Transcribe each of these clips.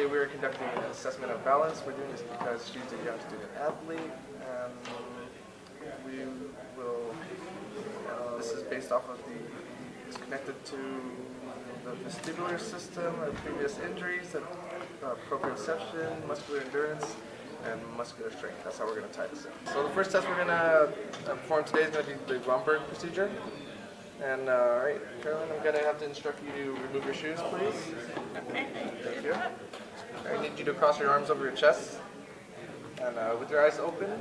Today we are conducting an assessment of balance. We're doing this because she's a young student athlete, and we will, this is based off of it's connected to the vestibular system, previous injuries, proprioception, muscular endurance, and muscular strength. That's how we're going to tie this in. So the first test we're going to perform today is going to be the Romberg procedure. And alright, Carolyn, I'm going to have to instruct you to remove your shoes, please. Okay. Thank you. I need you to cross your arms over your chest. And with your eyes open,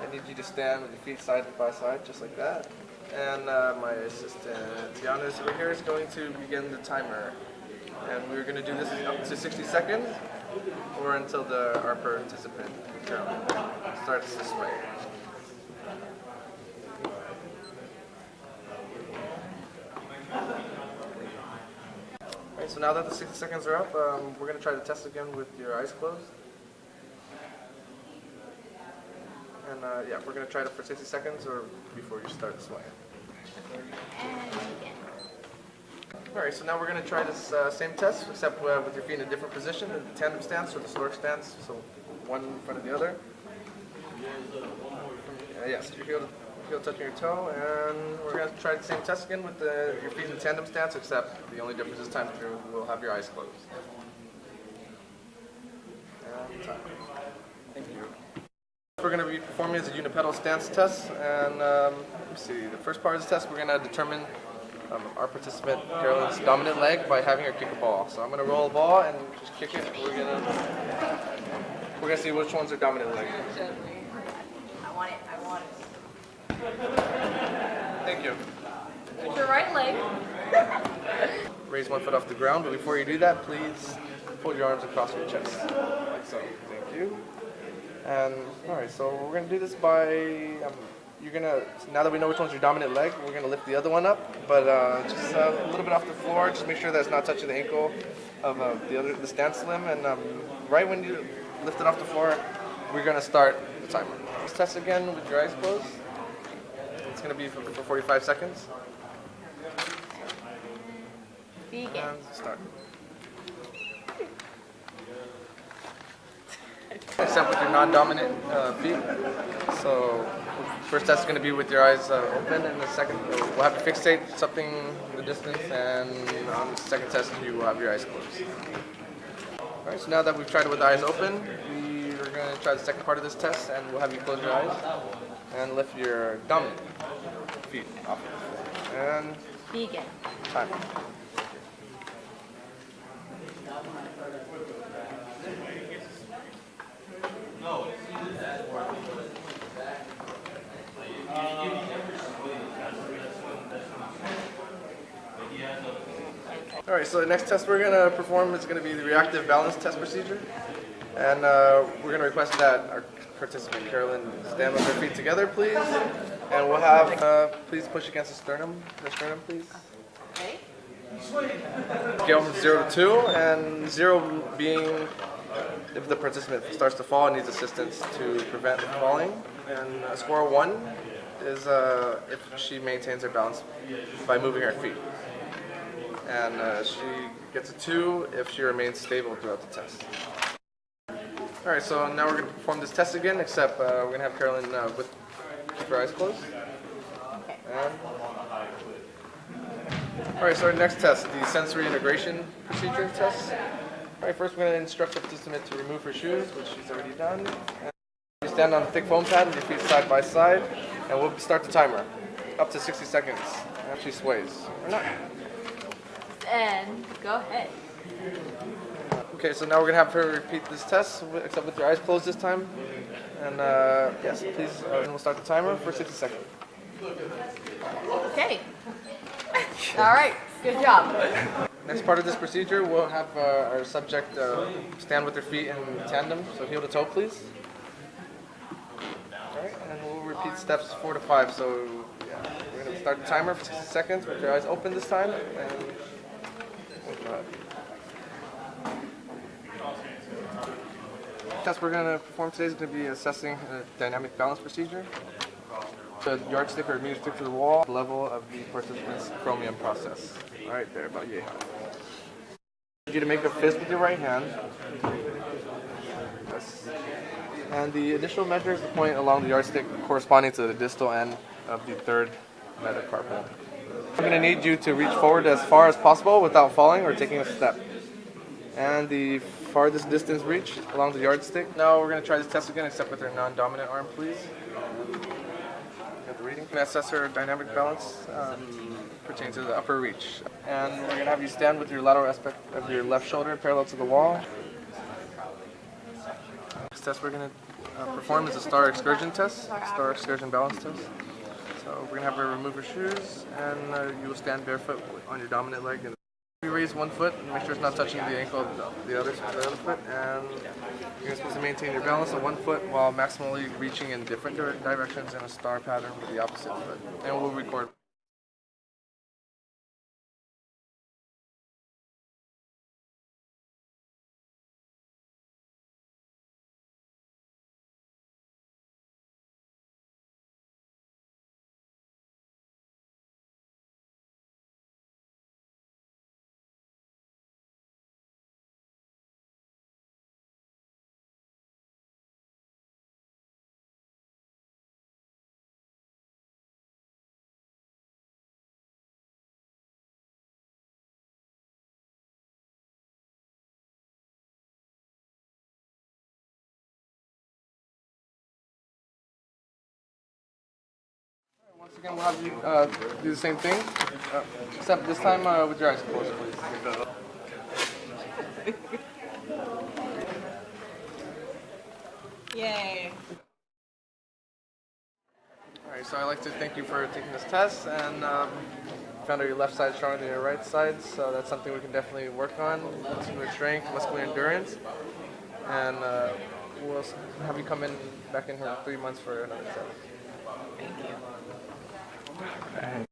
I need you to stand with your feet side by side, just like that. And my assistant, Tiana, over here is going to begin the timer. And we're going to do this up to 60 seconds, or until our participant, Carolyn, starts this way. Alright, so now that the 60 seconds are up, we're going to try the test again with your eyes closed. And yeah, we're going to try it for 60 seconds or before you start swaying. And begin. Alright, so now we're going to try this same test, except with your feet in a different position, in the tandem stance or the stork stance, so one in front of the other. Yes, your heel touching your toe, and we're going to try the same test again with your feet in tandem stance, except the only difference this time we'll have your eyes closed. And time. Thank you. We're going to be performing as a unipedal stance test, and let me see, the first part of this test we're going to determine our participant, Carolyn's dominant leg, by having her kick a ball. So I'm going to roll a ball and just kick it. We're going to see which one's her dominant leg. I want it. Thank you. With your right leg. Raise one foot off the ground, but before you do that, please fold your arms across your chest, like so. Thank you. And alright, so we're going to do this by, now that we know which one's your dominant leg, we're going to lift the other one up, but just a little bit off the floor, just make sure that it's not touching the ankle of the stance limb, and right when you lift it off the floor, we're going to start the timer. Let's test again with your eyes closed. It's going to be for 45 seconds. Begin. And start. Except with your non-dominant feet. So first test is going to be with your eyes open, and the second we'll have to fixate something in the distance, and on the second test you will have your eyes closed. Alright, so now that we've tried it with the eyes open, we're going to try the second part of this test, and we'll have you close your eyes and lift your dominant feet off the floor. And begin. Time. Alright, so the next test we're going to perform is going to be the reactive balance test procedure. And we're going to request that our participant, Carolyn, stand with her feet together, please. And we'll have, please push against the sternum, please. Okay. Scale from 0 to 2, and 0 being if the participant starts to fall and needs assistance to prevent falling. And a score of 1 is if she maintains her balance by moving her feet. And she gets a 2 if she remains stable throughout the test. Alright, so now we're going to perform this test again, except we're going to have Carolyn keep her eyes closed. Okay. Alright, so our next test, the sensory integration procedure test. Alright, first we're going to instruct the participant to remove her shoes, which she's already done. And you stand on a thick foam pad with your feet side by side, and we'll start the timer. Up to 60 seconds. And she sways. Or not. And go ahead. Okay, so now we're going to have her repeat this test, except with your eyes closed this time. And yes, please, and we'll start the timer for 60 seconds. Okay. All right. Good job. Next part of this procedure, we'll have our subject stand with their feet in tandem, so heel to toe, please. All right, and we'll repeat steps 4 to 5. So yeah, we're going to start the timer for 60 seconds with your eyes open this time. And the test we're going to perform today is going to be assessing a dynamic balance procedure. The yardstick or meter stick to the wall, the level of the participant's chromium process. Alright, there, about yay high. you to make a fist with your right hand. Yes. And the additional measure is the point along the yardstick corresponding to the distal end of the third metacarpal. I'm going to need you to reach forward as far as possible without falling or taking a step. And the farthest distance reach along the yardstick. Now we're going to try this test again, except with our non-dominant arm, please. Get the reading. We're going to assess her dynamic balance pertaining to the upper reach. And we're going to have you stand with your lateral aspect of your left shoulder parallel to the wall. This test we're going to perform is a star excursion test, star excursion balance test. So we're going to have her remove her shoes, and you will stand barefoot on your dominant leg. You raise one foot and make sure it's not touching the ankle of the other foot, and you're supposed to maintain your balance on one foot while maximally reaching in different directions in a star pattern with the opposite foot. And we'll record. Once again, we'll have you do the same thing, except this time with your eyes closed, please. Yay. Alright, so I'd like to thank you for taking this test, and found out your left side is stronger than your right side, so that's something we can definitely work on. Muscular strength, muscular endurance, and we'll have you come back in here in 3 months for another test. Thank you. All right.